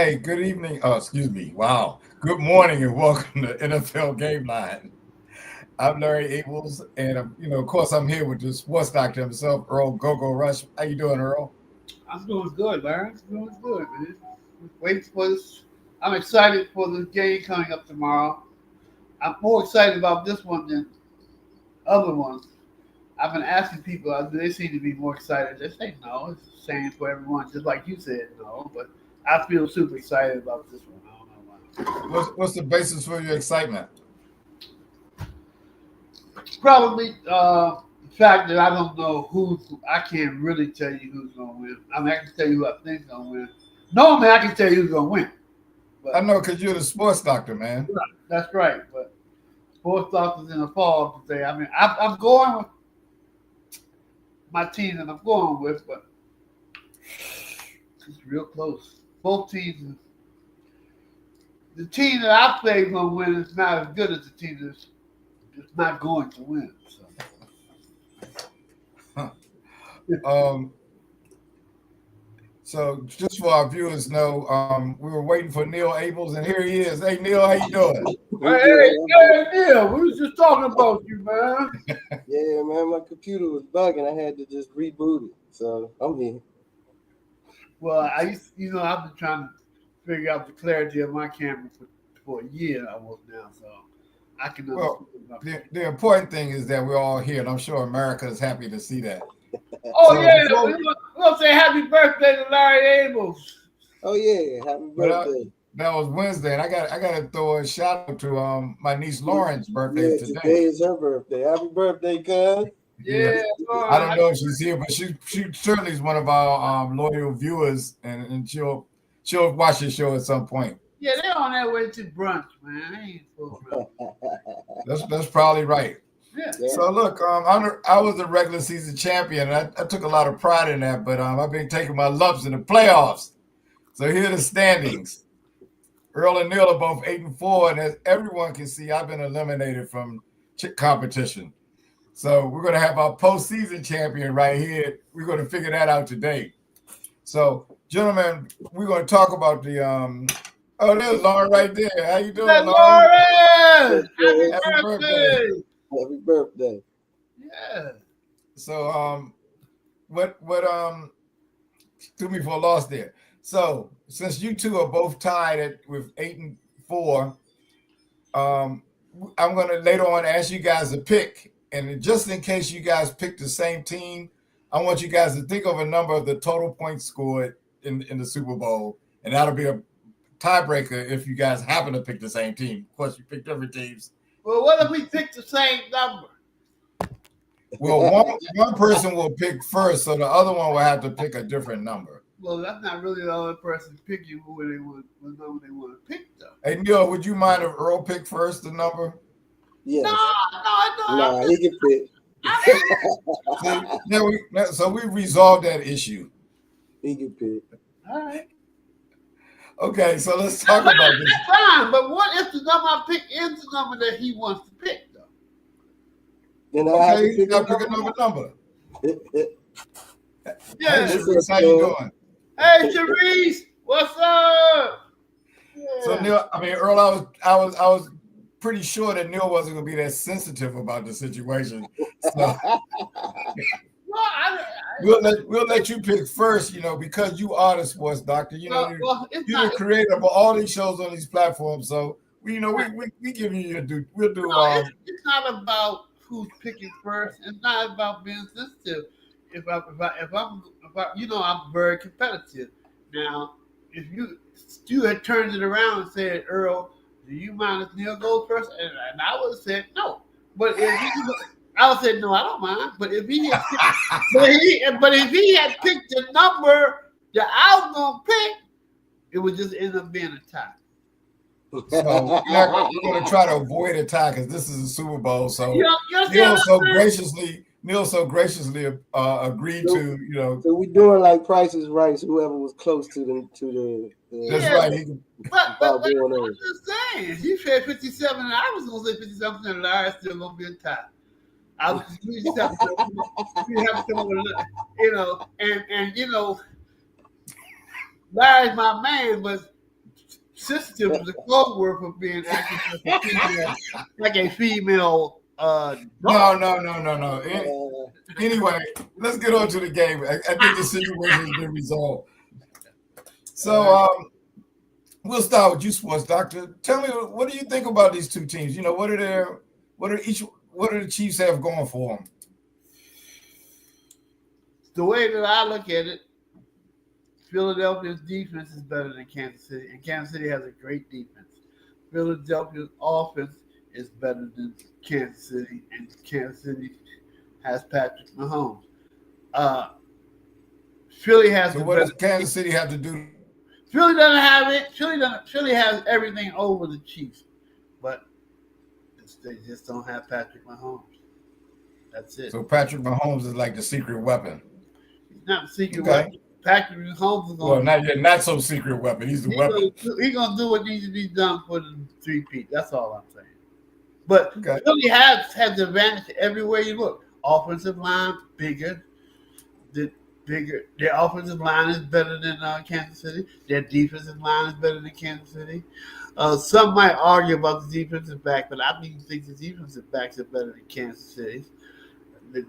Hey, good evening. Oh, excuse me. Wow. Good morning and welcome to NFL Gameline. I'm Larry Abels, and of course, I'm here with the sports doctor himself, Earl Gogo Rush. How you doing, Earl? I'm doing good, Larry. I'm doing good, man. Waiting for this. I'm excited for the game coming up tomorrow. I'm more excited about this one than other ones. I've been asking people, they seem to be more excited. They say no, it's the same for everyone, just like you said no. But I feel super excited about this one. I don't know why. What's the basis for your excitement? Probably the fact that I don't know I can't really tell you who's going to win. I mean, I can tell you who I think's going to win. Normally, I can tell you who's going to win. I know because you're the sports doctor, man. That's right. But sports doctors in the fall today. I mean, I'm going with my team that I'm going with, but it's real close. Both teams. The team that I play is going to win is not as good as the team that's not going to win. So just for our viewers know, we were waiting for Neil Abels, and here he is. Hey, Neil, how you doing? Hey, Neil, we was just talking about you, man. Yeah, man, my computer was bugging. I had to just reboot it, so I'm here. Well, I've been trying to figure out the clarity of my camera for a year almost now, so I can understand. Well, the important thing is that we're all here, and I'm sure America is happy to see that. Oh, so yeah, we'll say happy birthday to Larry Abels. Oh, yeah, happy birthday. That was Wednesday, and I got to throw a shout out to my niece Lauren's birthday today. Today is her birthday. Happy birthday, cuz. Yeah, I don't know if she's here, but she certainly is one of our loyal viewers, and she'll watch the show at some point. Yeah, they're on their way to brunch, man. They ain't supposed to. That's probably right. Yeah. So look, I was a regular season champion, and I took a lot of pride in that. But I've been taking my lumps in the playoffs. So here are the standings. Earl and Neil are both 8-4, and as everyone can see, I've been eliminated from competition. So we're going to have our postseason champion right here. We're going to figure that out today. So, gentlemen, we're going to talk about the Oh, there's Lauren right there. How you doing, Lauren? Happy birthday! Happy birthday. Yeah. So what threw me for a loss there. So since you two are both tied with 8-4, I'm gonna later on ask you guys to pick. And just in case you guys pick the same team, I want you guys to think of a number of the total points scored in the Super Bowl, and that'll be a tiebreaker if you guys happen to pick the same team. Of course, you picked different teams. Well, what if we pick the same number? Well, one person will pick first, so the other one will have to pick a different number. Well, that's not really the other person picking what number they want to pick, though. Hey, Neil, would you mind if Earl picked first the number? Yes. No. He can pick. So we resolved that issue. He can pick. All right. Okay, so let's talk about this. That's fine, but what if the number I pick is the number that he wants to pick, though? Then you got to pick another number. Yeah. Hey, Sharice, how you doing? Hey, Sharice, what's up? Yeah. So Earl, I was pretty sure that Neil wasn't going to be that sensitive about the situation. So we'll let you pick first, because you are the sports doctor. You're the creator of all these shows on these platforms. So we give you your due. We'll do. It's not about who's picking first. It's not about being sensitive. If I'm very competitive. Now, if you had turned it around and said, Earl, do you mind if Neil goes first? And I would have said no. But I would say no, I don't mind. But if he had picked the number that I was gonna pick, it would just end up being a tie. So we're going to try to avoid a tie because this is a Super Bowl. So Neil so graciously agreed to. So we're doing like Price is Right. Whoever was close to the. That's right. But I'm just saying, he said 57, and I was going to say 57, and Larry's still going to be a tie. We just have to come up with, and Larry's my man, but sensitive is a code word for being acting like a female. No, Dog. no. Anyway, let's get on to the game. I think the situation has been resolved. So we'll start with you, Sports Doctor. Tell me, what do you think about these two teams? You know, what do the Chiefs have going for them? The way that I look at it, Philadelphia's defense is better than Kansas City, and Kansas City has a great defense. Philadelphia's offense is better than Kansas City, and Kansas City has Patrick Mahomes. Philly has. So what does Kansas City have to do? Philly doesn't have it. Philly has everything over the Chiefs, but they just don't have Patrick Mahomes. That's it. So Patrick Mahomes is like the secret weapon. He's not the secret weapon. Patrick Mahomes is going. Well, not so secret weapon. He's the weapon. He's gonna do what needs to be done for the 3-peat. That's all I'm saying. But Philly has the advantage everywhere you look. Offensive line bigger. Their offensive line is better than Kansas City. Their defensive line is better than Kansas City. Some might argue about the defensive back, but I think the defensive backs are better than Kansas City.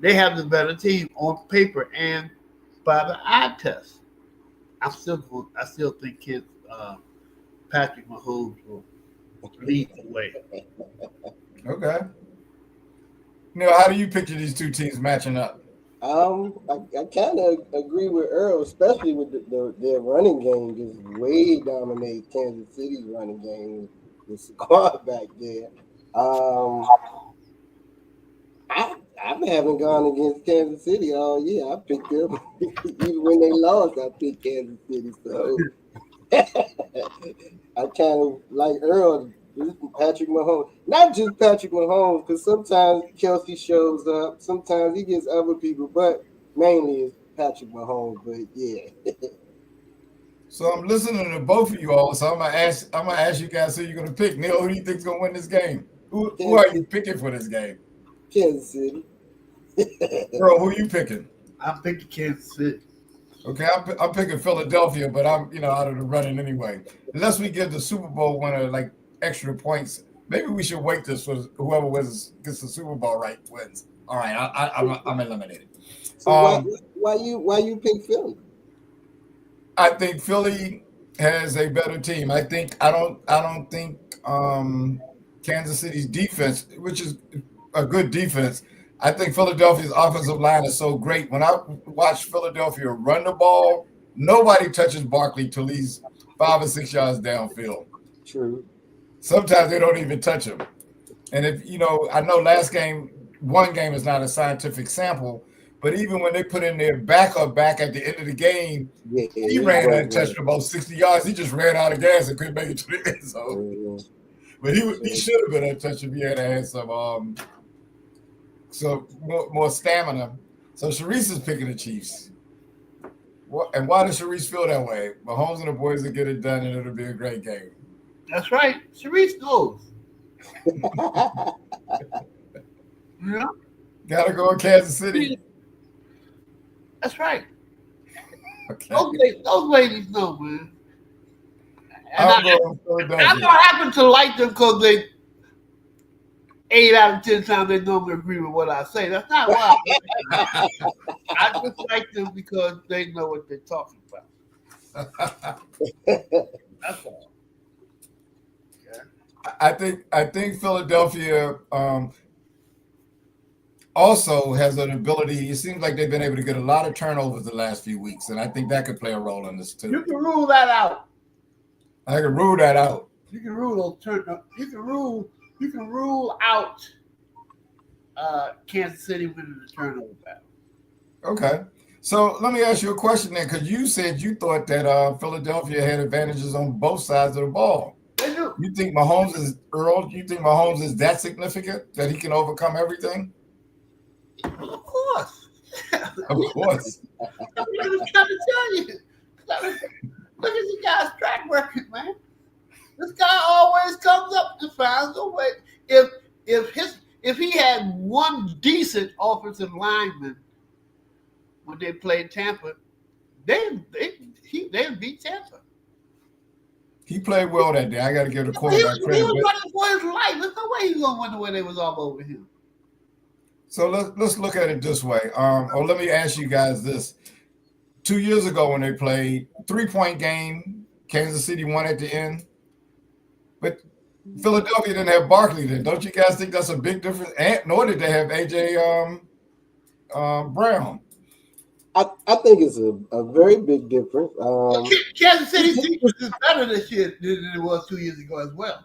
They have the better team on paper and by the eye test. I still think Patrick Mahomes will lead the way. Okay. How do you picture these two teams matching up? I kind of agree with Earl, especially with their running game just way dominates Kansas City's running game with the squad back there. I haven't gone against Kansas City all year. I picked them. Even when they lost, I picked Kansas City. So I kind of like Earl, Patrick Mahomes. Not just Patrick Mahomes, because sometimes Kelsey shows up. Sometimes he gets other people, but mainly it's Patrick Mahomes. But yeah. So I'm listening to both of you all. So I'm gonna ask you guys who you're gonna pick. Neil, who do you think's gonna win this game? Who are you picking for this game? Kansas City. Bro, who are you picking? I'm picking Kansas City. Okay, I'm picking Philadelphia, but I'm out of the running anyway. Unless we give the Super Bowl winner like extra points, maybe we should wait this for whoever gets the Super Bowl right wins. All right, I'm eliminated. So why you pick Philly? I think Philly has a better team. I don't think Kansas City's defense, which is a good defense. I think Philadelphia's offensive line is so great. When I watch Philadelphia run the ball, nobody touches Barkley till he's 5 or 6 yards downfield. True. Sometimes they don't even touch him. And if I know one game is not a scientific sample, but even when they put in their backup back at the end of the game, he ran and touched about 60 yards. He just ran out of gas and couldn't make it to the end zone. But he should have been untouched if he had some more stamina. So Sharice is picking the Chiefs. And why does Sharice feel that way? Mahomes and the boys will get it done, and it'll be a great game. That's right. Sharice knows. Yeah. Gotta go in Kansas City. That's right. Okay. Those ladies know, man. And I'm going Philadelphia. I don't happen to like them because they 8 out of 10 times they normally agree with what I say. That's not why. I just like them because they know what they're talking about. That's all. Okay. I think Philadelphia also has an ability. It seems like they've been able to get a lot of turnovers the last few weeks, and I think that could play a role in this too. You can rule that out. I can rule that out. You can rule those turnovers. You can rule out Kansas City winning the turnover battle. Okay. So let me ask you a question then, because you said you thought that Philadelphia had advantages on both sides of the ball. They do. You think Mahomes is that significant that he can overcome everything? Of course. Of course. I'm just trying to tell you. Look at the guy's track record, man. This guy always comes up and finds a way. If he had one decent offensive lineman when they played Tampa, they'd beat Tampa. He played well that day. I got to give the He quarterback was credit. running for his life. There's no way he's gonna win the way they was all over him. So let's look at it this way. Or let me ask you guys this: 2 years ago when they played 3-point game, Kansas City won at the end, but Philadelphia didn't have Barkley then. Don't you guys think that's a big difference? And nor did they have AJ Brown. I think it's a very big difference. Kansas City's defense is better this year than it was 2 years ago as well.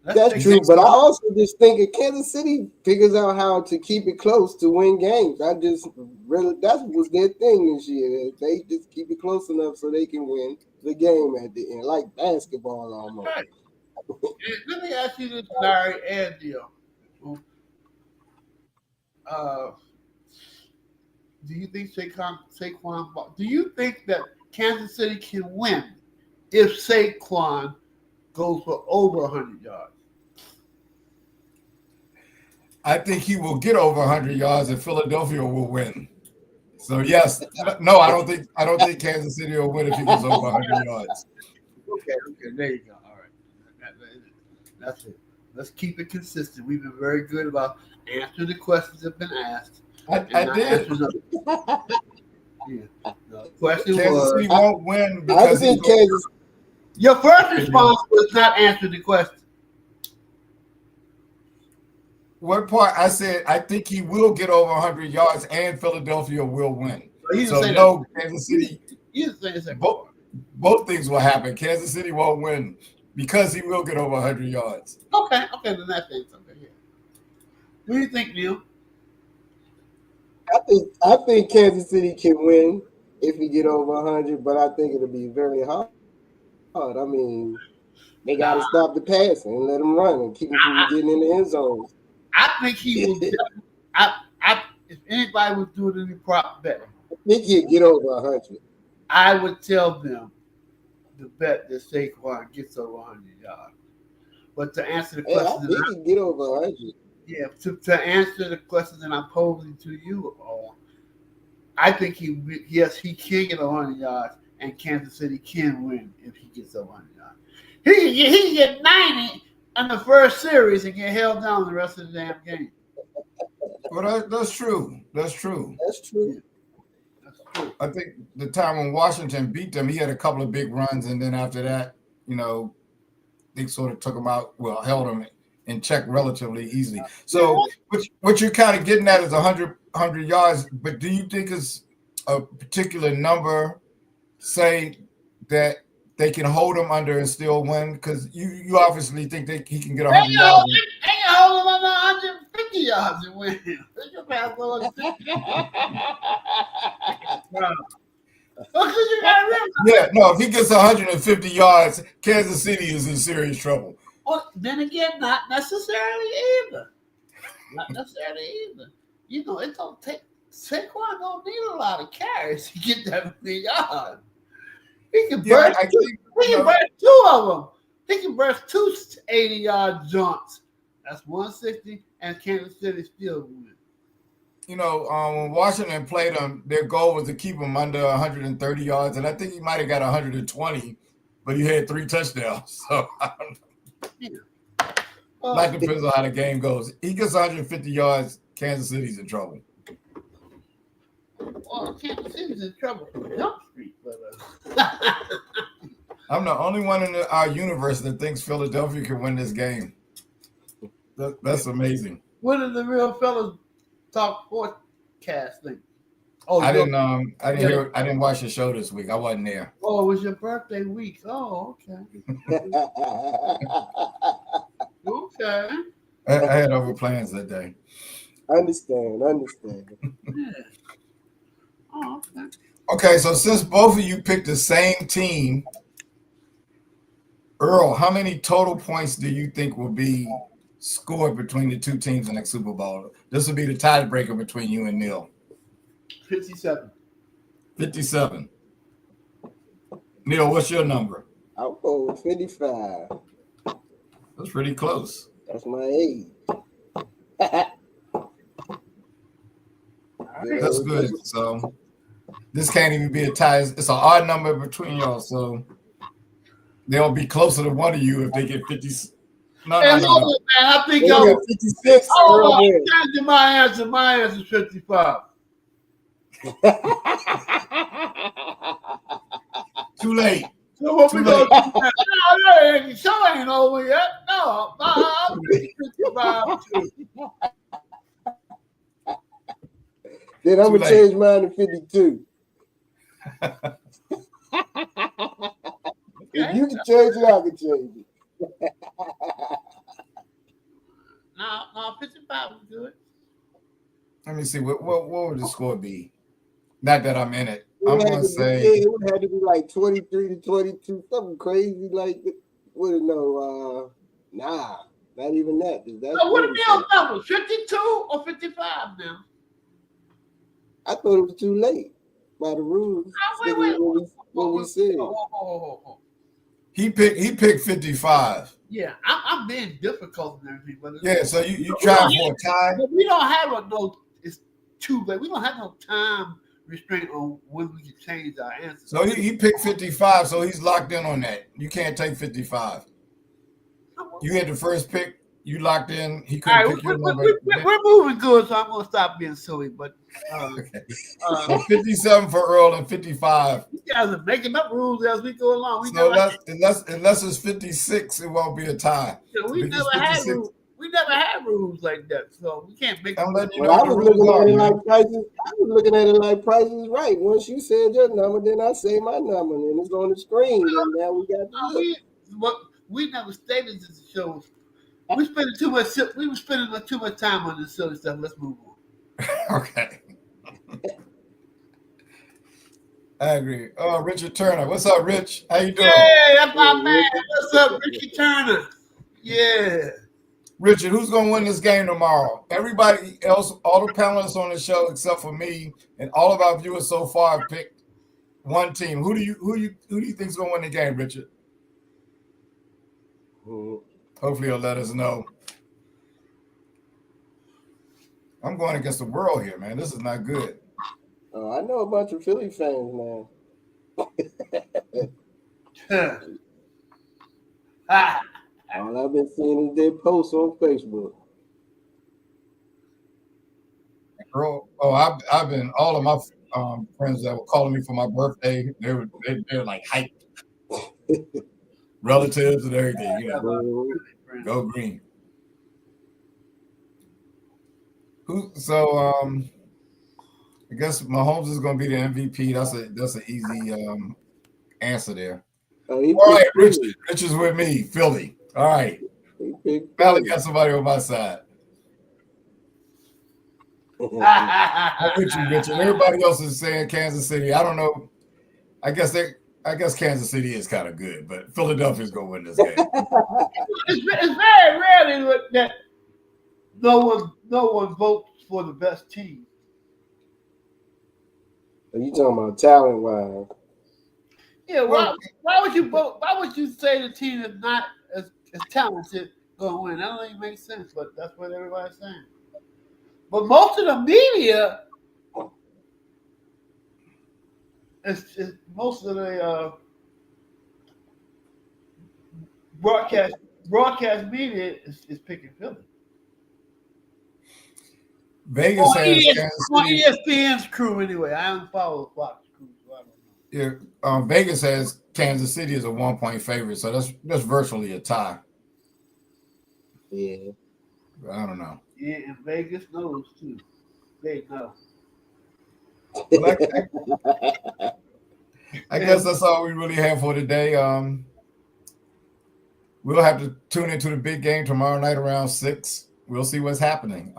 That's true, but I also just think if Kansas City figures out how to keep it close to win games, that was their thing this year. They just keep it close enough so they can win the game at the end, like basketball almost. Right. Let me ask you this, Larry and Neil. Do you think Saquon? Do you think that Kansas City can win if Saquon goes for over 100 yards? I think he will get over 100 yards and Philadelphia will win. So yes, no, I don't think Kansas City will win if he gets over 100 yards. Okay, there you go. All right, that's it. Let's keep it consistent. We've been very good about answering the questions that have been asked. I did. Yeah. The question Kansas City won't win I because think Kansas. your first response was not answer the question. What part? I said I think he will get over 100 yards and Philadelphia will win. So no, Kansas City. You didn't say both things will happen. Kansas City won't win because he will get over 100 yards. Okay, then that thing's okay. Yeah. What do you think, Neil? I think Kansas City can win if we get over 100, but I think it'll be very hard. I mean, they got to stop the passing and let them run and keep them from getting in the end zones. I think he will. If anybody was doing any prop betting, I think he'll get over 100. I would tell them to bet that Saquon gets over 100 yards. But to answer the question, I think he can get over 100. Yeah, to answer the question that I'm posing to you all, I think he can get 100 yards, and Kansas City can win if he gets over 100 yards. He can get 90 in the first series and get held down the rest of the damn game. Well, that's true. That's true. That's true. I think the time when Washington beat them, he had a couple of big runs, and then after that, they sort of took him out. Well, held him in check relatively easily. So what you're kind of getting at is 100 yards. But do you think it's a particular number, say, that they can hold him under and still win? Because you obviously think he can get 100 yards. They can hold him under 150 yards and win. Yeah, no, if he gets 150 yards, Kansas City is in serious trouble. Well, then again, not necessarily either. It don't take Saquon don't need a lot of carries to get that many yards. He can burst two of them. He can burst two 80-yard jumps. That's 160, and Kansas City still win. When Washington played them, their goal was to keep him under 130 yards, and I think he might have got 120, but he had 3 touchdowns. So I don't know. That depends on how the game goes. He gets 150 yards, Kansas City's in trouble. Well, Kansas City's in trouble from Jump Street, but I'm the only one in our universe that thinks Philadelphia can win this game. That's amazing. What did the real fellas talk forecast thing? Oh, I didn't watch the show this week. I wasn't there. Oh, it was your birthday week. Oh, okay. Okay. I had other plans that day. Understand. Yeah. Oh, okay. Okay, so since both of you picked the same team, Earl, how many total points do you think will be scored between the two teams in the Super Bowl? This will be the tiebreaker between you and Neil. 57. 57. Neil, what's your number? I'll go with 55. That's pretty close. That's my age. That's good. So this can't even be a tie. It's an odd number between y'all. So they'll be closer to one of you if they get 50. No. Man, I think They y'all. got 56. Oh, Earl wins. changing my answer. My answer is 55. Too late. So what Too we gonna late. do now? No, the show ain't over yet. No, I'm 55 too. Then I'm Too gonna late. change mine to 52. If you can change it, I can change it. No, 55 is good. Let me see. What would the score be? Not that I'm in it. It I'm would going have to to say. be, it would have to be like 23 to 22, something crazy like that. Wouldn't know. Nah, not even that. That's So what are 40 the numbers? 52 or 55 now? I thought it was too late by the rules. Wait. What we said. Oh. He picked 55. Yeah, I'm being difficult and everything, but Yeah, so you trying for a tie? but we don't have it's too late. We don't have no time restraint on when we can change our answer. So he picked 55, so he's locked in on that. You can't take 55. You had the first pick. You locked in. He couldn't All right, pick your number. we're moving good, so I'm gonna stop being silly. But Okay. So 57 for Earl and 55. you guys are making up rules as we go along. So unless it's 56, it won't be a tie. We If it's never had 56, rules. We never had rules like that, so we can't make. I'm letting you Well, know I the was rules looking are. at it Man. like prices. I was looking at it like prices right. Once you said your number, then I say my number, and it's on the screen. And now we got to look. We never stated this show. We spending too much. We were spending too much time on this silly stuff. Let's move on. Okay. I agree. Oh, Richard Turner. What's up, Rich? How you doing? Yeah, that's my man. What's up, Ricky Turner? Yeah. Richard, who's gonna win this game tomorrow? Everybody else, all the panelists on the show except for me and all of our viewers so far have picked one team. Who do you think is gonna win the game, Richard? Hopefully he'll let us know. I'm going against the world here, man. This is not good. Oh, I know a bunch of Philly fans now. All I've been seeing is their posts on Facebook. Girl, I've been all of my friends that were calling me for my birthday. They're like hyped, relatives and everything. You know, go green. So I guess Mahomes is going to be the MVP. That's an easy answer there. All right, Rich is with me, Philly. All right, Valley got somebody on my side. I'm with you, Richard. Everybody else is saying Kansas City. I don't know. I guess Kansas City is kind of good, but Philadelphia's going to win this game. It's very rarely that no one votes for the best team. Are you talking about talent wise? Yeah, why would you vote? Why would you say the team is not as talented going to win? That don't even make sense, but that's what everybody's saying. But most of the media, most of the broadcast media is picking Philly. Vegas has Kansas City. ESPN's crew anyway. I don't follow Fox crew, so I don't know. Yeah, Vegas has Kansas City as a 1-point favorite, so that's virtually a tie. Yeah, I don't know. Yeah, and Vegas knows too. They know. Well, I guess that's all we really have for today. We'll have to tune into the big game tomorrow night around 6. We'll see what's happening.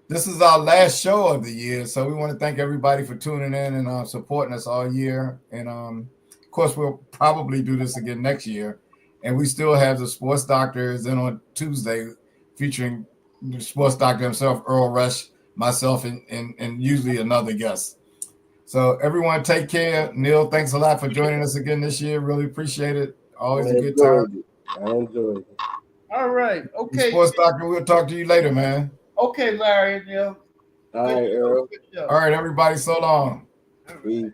This is our last show of the year, so we want to thank everybody for tuning in and supporting us all year. And of course, we'll probably do this again next year. And we still have the Sports Doctors in on Tuesday, featuring the Sports Doctor himself, Earl Rush, myself, and usually another guest. So everyone, take care. Neil, thanks a lot for joining us again this year. Really appreciate it. Always a good time. I enjoyed it. All right. Okay. Sports Doctor, we'll talk to you later, man. Okay, Larry and Neil. All right, Earl. All right, everybody, so long. Peace.